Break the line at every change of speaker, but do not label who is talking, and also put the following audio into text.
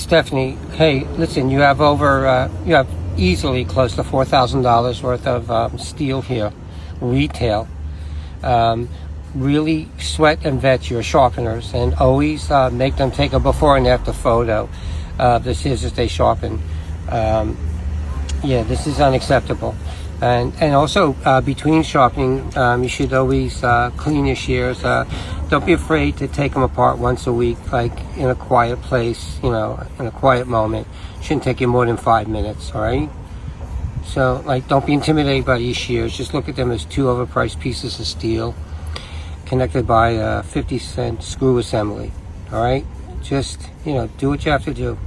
Stephanie, hey, listen, you have you have easily close to $4,000 worth of steel here, retail. Really sweat and vet your sharpeners, and always make them take a before and after photo of the scissors they sharpen. Yeah, this is unacceptable. And also between sharpening, you should always clean your shears. Don't be afraid to take them apart once a week, like in a quiet place, in a quiet moment. Shouldn't take you more than 5 minutes, all right? So, don't be intimidated by these shears. Just look at them as two overpriced pieces of steel connected by a 50-cent screw assembly, all right? Just, do what you have to do.